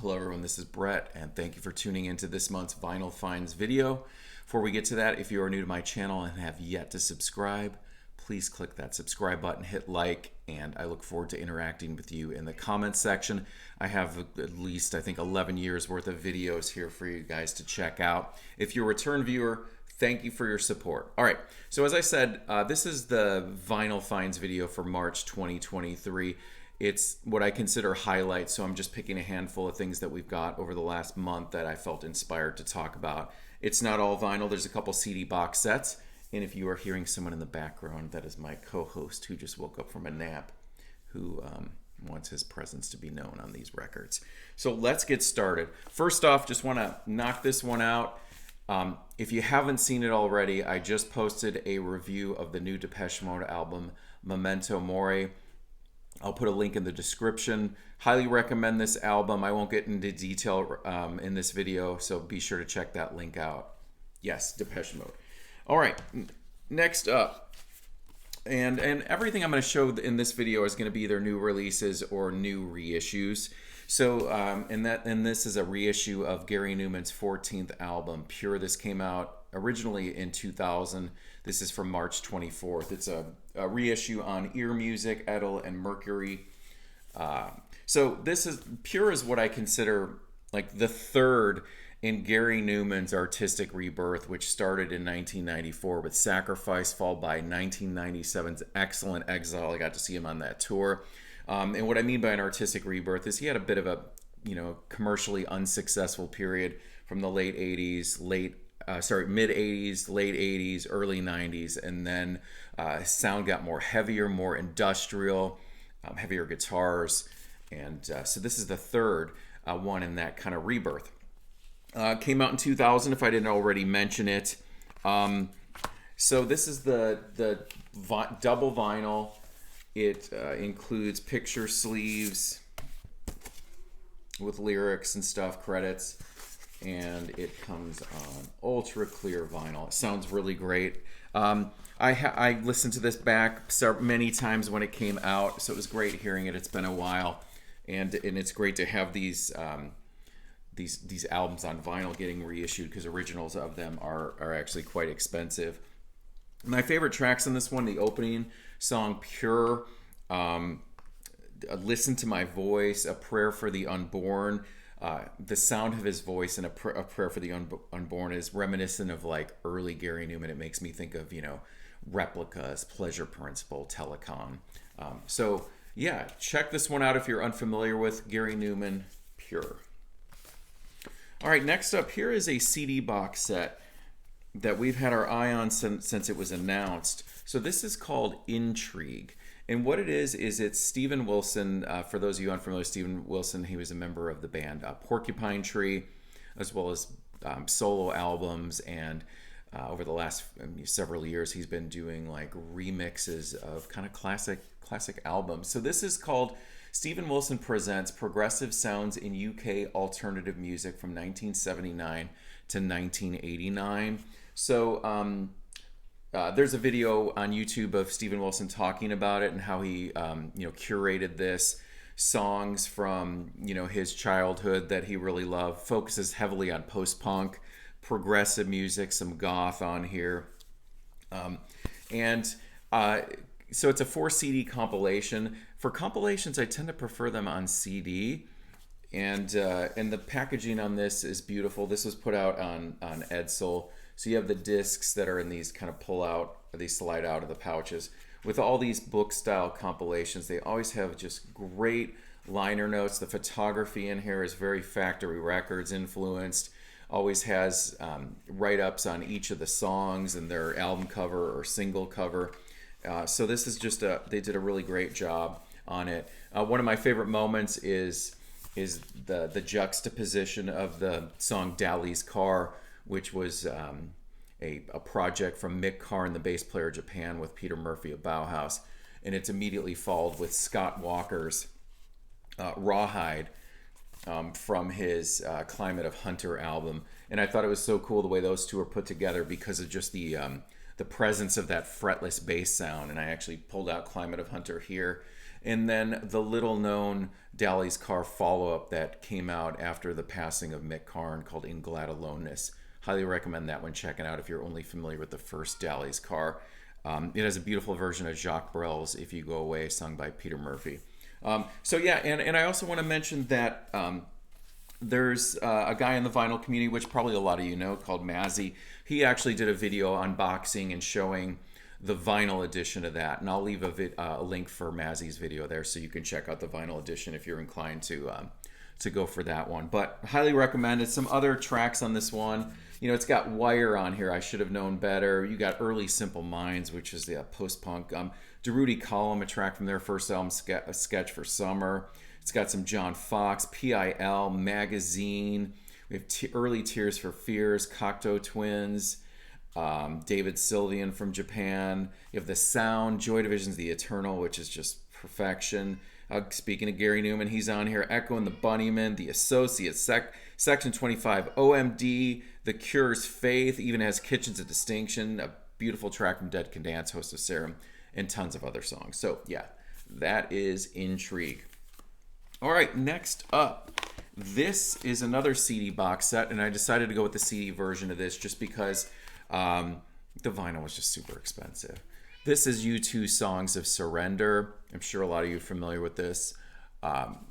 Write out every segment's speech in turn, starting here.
Hello everyone, this is Brett, and thank you for tuning into this month's Vinyl Finds video. Before we get to that, if you are new to my channel and have yet to subscribe, please click that subscribe button, hit like, and I look forward to interacting with you in the comments section. I have at least, I think, 11 years worth of videos here for you guys to check out. If you're a return viewer, thank you for your support. All right, so as I said, this is the Vinyl Finds video for March 2023. It's what I consider highlights, so I'm just picking a handful of things that we've got over the last month that I felt inspired to talk about. It's not all vinyl. There's a couple CD box sets, and if you are hearing someone in the background, that is my co-host who just woke up from a nap, who wants his presence to be known on these records. So let's get started. First off, just want to knock this one out. If you haven't seen it already, I just posted a review of the new Depeche Mode album, Memento Mori. I'll put a link in the description. Highly recommend this album. I won't get into detail in this video, so be sure to check that link out. Yes, Depeche Mode. All right, next up. And everything I'm going to show in this video is going to be either new releases or new reissues. So, and this is a reissue of Gary Numan's 14th album, Pure. This came out originally in 2000. This is from March 24th. It's a reissue on Ear Music, Edel, and Mercury. So this is Pure is what I consider like the third in Gary Numan's artistic rebirth, which started in 1994 with Sacrifice, followed by 1997's Excellent Exile. I got to see him on that tour. And what I mean by an artistic rebirth is he had a bit of a, commercially unsuccessful period from the late 80s, mid 80s, late 80s, early 90s, and then his sound got more heavier, more industrial, heavier guitars, and so this is the third one in that kind of rebirth. Came out in 2000, if I didn't already mention it. So this is the double vinyl. It includes picture sleeves with lyrics and stuff, credits, and it comes on ultra clear vinyl. It sounds really great. I listened to this back many times when it came out, so it was great hearing it. It's been a while, and it's great to have these albums on vinyl getting reissued, because originals of them are actually quite expensive. My favorite tracks on this one, the opening song Pure, Listen to My Voice, A Prayer for the Unborn. The sound of his voice in a Prayer for the Unborn is reminiscent of like early Gary Numan. It makes me think of, Replicas, Pleasure Principle, Telecom. So yeah, check this one out if you're unfamiliar with Gary Numan, Pure. All right, next up, here is a CD box set that we've had our eye on since it was announced. So this is called Intrigue. And what it is it's Steven Wilson. For those of you unfamiliar, Steven Wilson, he was a member of the band Porcupine Tree, as well as solo albums. And over the last several years, he's been doing like remixes of kind of classic albums. So this is called Steven Wilson Presents Progressive Sounds in UK Alternative Music from 1979 to 1989. So there's a video on YouTube of Steven Wilson talking about it and how he curated this, songs from his childhood that he really loved. Focuses heavily on post-punk, progressive music, some goth on here, so it's a 4 CD compilation. For compilations, I tend to prefer them on CD, and the packaging on this is beautiful. This was put out on Edsel. So you have the discs that are in these kind of pull out, or they slide out of the pouches. With all these book style compilations, they always have just great liner notes. The photography in here is very Factory Records influenced. Always has write-ups on each of the songs and their album cover or single cover. So this is just they did a really great job on it. One of my favorite moments is the juxtaposition of the song Dali's Car, which was a project from Mick Karn, the bass player of Japan, with Peter Murphy of Bauhaus. And it's immediately followed with Scott Walker's Rawhide from his Climate of Hunter album. And I thought it was so cool the way those two were put together because of just the presence of that fretless bass sound. And I actually pulled out Climate of Hunter here. and then the little known Dally's Car follow-up that came out after the passing of Mick Karn called In Glad Aloneness. Highly recommend that one checking out if you're only familiar with the first Dally's Car. It has a beautiful version of Jacques Brel's If You Go Away, sung by Peter Murphy. So yeah, and I also want to mention that there's a guy in the vinyl community, which probably a lot of you know, called Mazzy. He actually did a video unboxing and showing the vinyl edition of that, and I'll leave a link for Mazzy's video there so you can check out the vinyl edition if you're inclined to go for that one. But highly recommend it. Some other tracks on this one. You know, it's got Wire on here. I should have known better. You got Early Simple Minds, which is the post-punk. Darude Column, a track from their first album, Sketch for Summer. It's got some John Fox, PIL, Magazine. We have Early Tears for Fears, Cocteau Twins, David Sylvian from Japan. You have The Sound, Joy Division's The Eternal, which is just perfection. Speaking of Gary Numan, he's on here. Echo and the Bunnymen, The Associates, Section 25, OMD, The Cure's Faith, even has Kitchens of Distinction, a beautiful track from Dead Can Dance, Host of Serum, and tons of other songs. So yeah, that is Intrigue. All right, next up, this is another CD box set, and I decided to go with the CD version of this just because the vinyl was just super expensive. This is U2 Songs of Surrender. I'm sure a lot of you are familiar with this.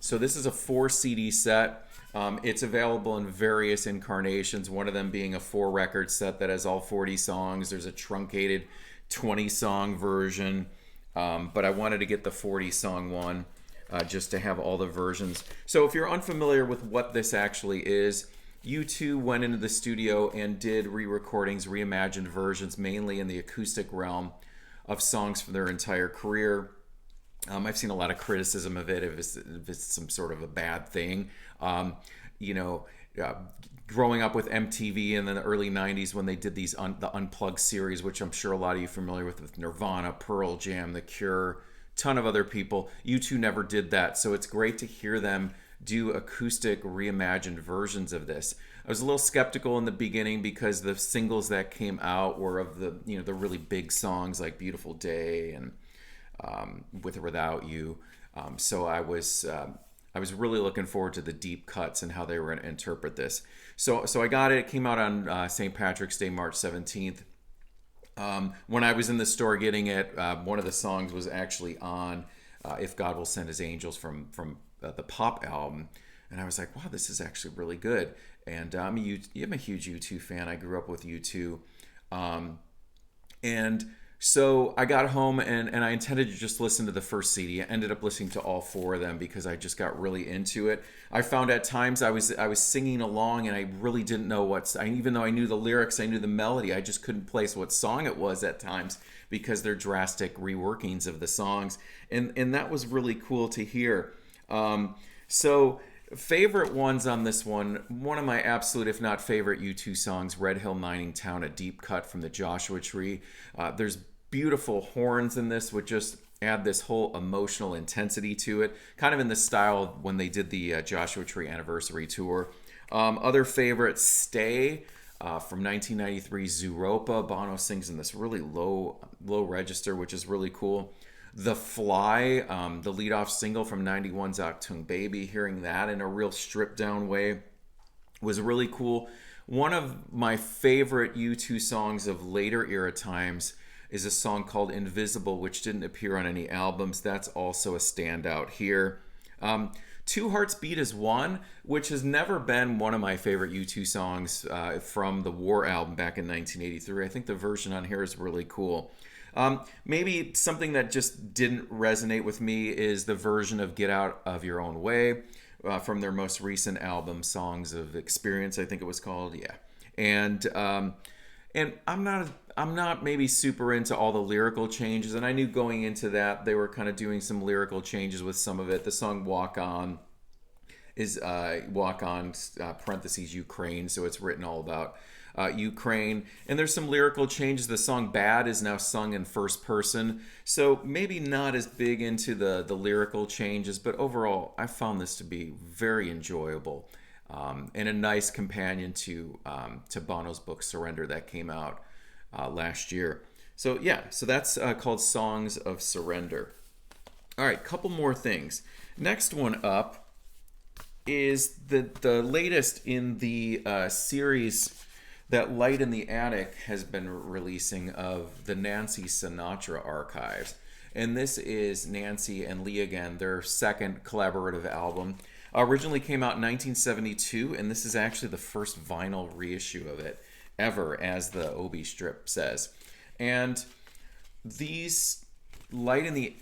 So this is a 4 CD set. It's available in various incarnations, one of them being a 4-record set that has all 40 songs. There's a truncated 20-song version, but I wanted to get the 40-song one just to have all the versions. So if you're unfamiliar with what this actually is, U2 went into the studio and did re-recordings, reimagined versions, mainly in the acoustic realm, of songs from their entire career. I've seen a lot of criticism of it if it's some sort of a bad thing. Growing up with MTV in the early 90s when they did these the Unplugged series, which I'm sure a lot of you are familiar with Nirvana, Pearl Jam, The Cure, ton of other people. U2 never did that, so it's great to hear them do acoustic reimagined versions of this. I was a little skeptical in the beginning because the singles that came out were of the really big songs like Beautiful Day and With or Without You. So I was really looking forward to the deep cuts and how they were going to interpret this. So I got it. It came out on St. Patrick's Day, March 17th. When I was in the store getting it, one of the songs was actually on If God Will Send His Angels from the Pop album. And I was like, wow, this is actually really good. And I'm a huge U2 fan. I grew up with U2. And so I got home and I intended to just listen to the first CD. I ended up listening to all 4 of them because I just got really into it. I found at times I was singing along and I really didn't know even though I knew the lyrics, I knew the melody, I just couldn't place what song it was at times because they're drastic reworkings of the songs. And that was really cool to hear. So favorite ones on this one of my absolute, if not favorite U2 songs, Red Hill Mining Town, a deep cut from the Joshua Tree. There's beautiful horns in this, which just add this whole emotional intensity to it, kind of in the style of when they did the Joshua Tree anniversary tour. Other favorites, Stay from 1993, Zooropa. Bono sings in this really low register, which is really cool. The Fly, the leadoff single from 91's Achtung Baby, hearing that in a real stripped down way was really cool. One of my favorite U2 songs of later era times is a song called Invisible, which didn't appear on any albums. That's also a standout here. Two Hearts Beat as One, which has never been one of my favorite U2 songs from the War album back in 1983. I think the version on here is really cool. Maybe something that just didn't resonate with me is the version of Get Out of Your Own Way from their most recent album, Songs of Experience, I think it was called. Yeah. And I'm not maybe super into all the lyrical changes, and I knew going into that they were kind of doing some lyrical changes with some of it. The song Walk On is Walk On parentheses Ukraine, so it's written all about Ukraine, and there's some lyrical changes. The song Bad is now sung in first person, so maybe not as big into the lyrical changes, but overall I found this to be very enjoyable and a nice companion to Bono's book Surrender that came out last year. So yeah, so that's called Songs of Surrender. All right, couple more things. Next one up is the latest in the series that Light in the Attic has been releasing of the Nancy Sinatra archives. And this is Nancy and Lee again, their second collaborative album. Originally came out in 1972, and this is actually the first vinyl reissue of it ever, as the Obi strip says. And these Light in the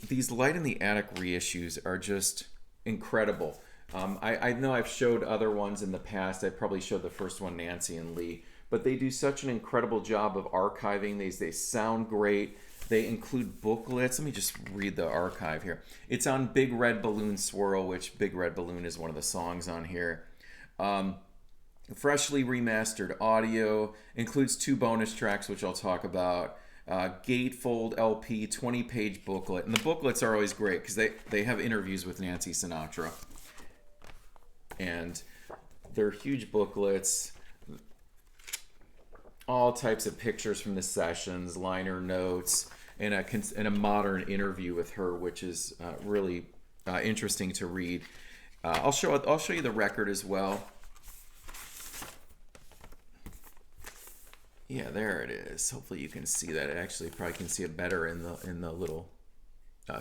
Attic reissues are just incredible. I know I've showed other ones in the past. I probably showed the first one, Nancy and Lee, but they do such an incredible job of archiving these. They sound great. They include booklets. Let me just read the archive here. It's on Big Red Balloon Swirl, which Big Red Balloon is one of the songs on here. Freshly remastered audio, includes 2 bonus tracks, which I'll talk about. Gatefold LP, 20-page booklet. And the booklets are always great because they have interviews with Nancy Sinatra. And they're huge booklets. All types of pictures from the sessions, liner notes, and a modern interview with her, which is really interesting to read. I'll show you the record as well. Yeah, there it is. Hopefully you can see that. Actually, probably can see it better in the little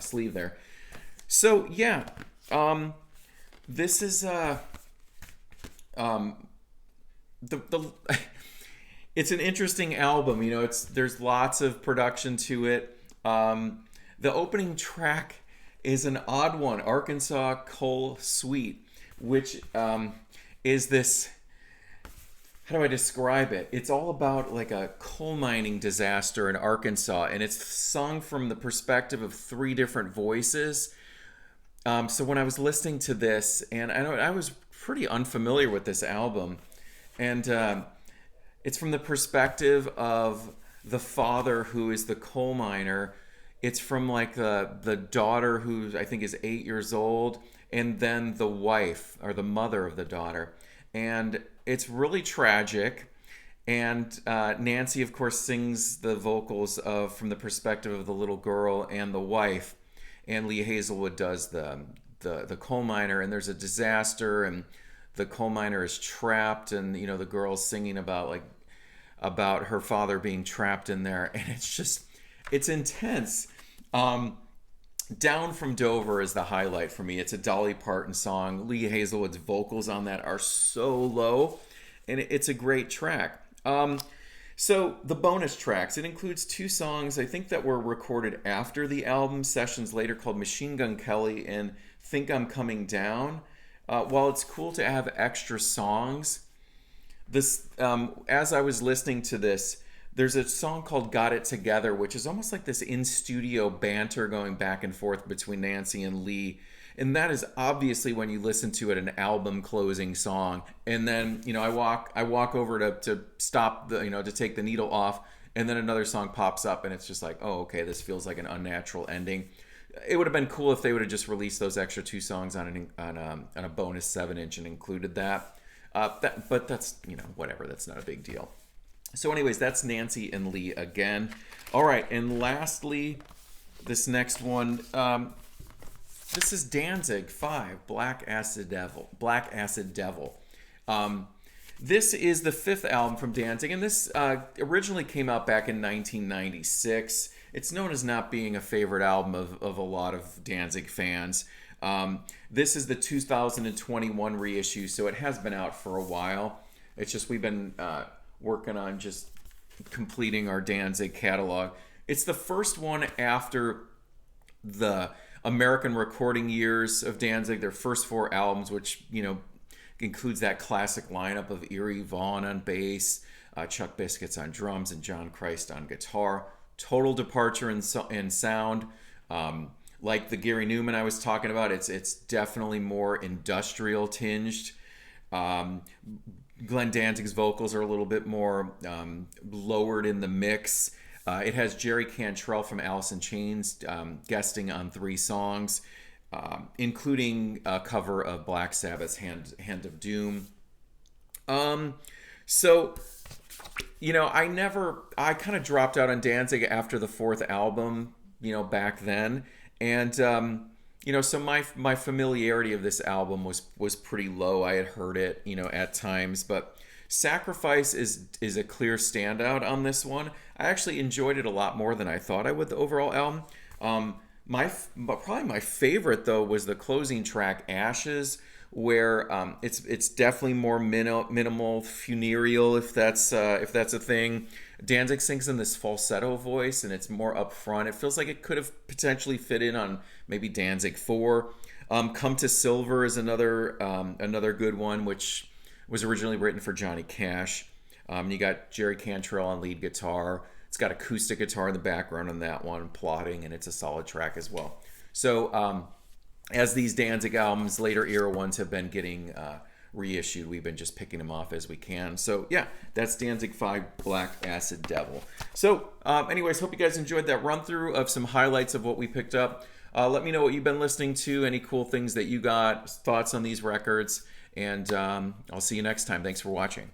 sleeve there. So yeah, this is it's an interesting album. You know, there's lots of production to it. The opening track is an odd one, Arkansas Coal Suite, which is this. How do I describe it? It's all about like a coal mining disaster in Arkansas, and it's sung from the perspective of 3 different voices. So when I was listening to this, and I was pretty unfamiliar with this album, and it's from the perspective of the father who is the coal miner. It's from like the daughter who I think is 8 years old, and then the wife or the mother of the daughter. And it's really tragic. And Nancy, of course, sings the vocals from the perspective of the little girl and the wife. And Lee Hazelwood does the coal miner. And there's a disaster, and the coal miner is trapped, and you know the girl's singing about her father being trapped in there, and it's intense. Down from Dover is the highlight for me. It's a Dolly Parton song. Lee Hazelwood's vocals on that are so low, and it's a great track. So the bonus tracks, it includes 2 songs I think that were recorded after the album, sessions later, called Machine Gun Kelly and Think I'm Coming Down. While it's cool to have extra songs, this as I was listening to this, there's a song called Got It Together, which is almost like this in-studio banter going back and forth between Nancy and Lee. And that is obviously, when you listen to it, an album closing song. And then, you know, I walk over to stop to take the needle off, and then another song pops up, and it's just like, oh, okay, this feels like an unnatural ending. It would have been cool if they would have just released those extra 2 songs on a bonus 7-inch and included that. But that's, whatever. That's not a big deal. So anyways, that's Nancy and Lee again. All right, and lastly, this next one, this is Danzig 5, Black Acid Devil. This is the 5th album from Danzig, and this originally came out back in 1996. It's known as not being a favorite album of a lot of Danzig fans. This is the 2021 reissue, so it has been out for a while. It's just we've been working on just completing our Danzig catalog. It's the first one after the American recording years of Danzig, their first 4 albums, which, includes that classic lineup of Eerie Vaughan on bass, Chuck Biscuits on drums, and John Christ on guitar. Total departure in sound. Like the Gary Numan I was talking about, it's definitely more industrial tinged. Glenn Danzig's vocals are a little bit more lowered in the mix. It has Jerry Cantrell from Alice in Chains guesting on 3 songs, including a cover of Black Sabbath's Hand of Doom. So, I kind of dropped out on Danzig after the 4th album, back then. And so my familiarity of this album was pretty low. I had heard it, at times, but Sacrifice is a clear standout on this one. I actually enjoyed it a lot more than I thought I would, the overall album. But probably my favorite though was the closing track, Ashes, where it's definitely more minimal, funereal, if that's a thing. Danzig sings in this falsetto voice, and it's more upfront. It feels like it could have potentially fit in on maybe Danzig 4. Come to Silver is another good one, which was originally written for Johnny Cash. You got Jerry Cantrell on lead guitar. It's got acoustic guitar in the background on that one, plotting, and it's a solid track as well. So as these Danzig albums, later era ones, have been getting reissued, we've been just picking them off as we can. So yeah, that's Danzig 5, Black Acid Devil. So anyways, hope you guys enjoyed that run through of some highlights of what we picked up. Let me know what you've been listening to, any cool things that you got, thoughts on these records, and I'll see you next time. Thanks for watching.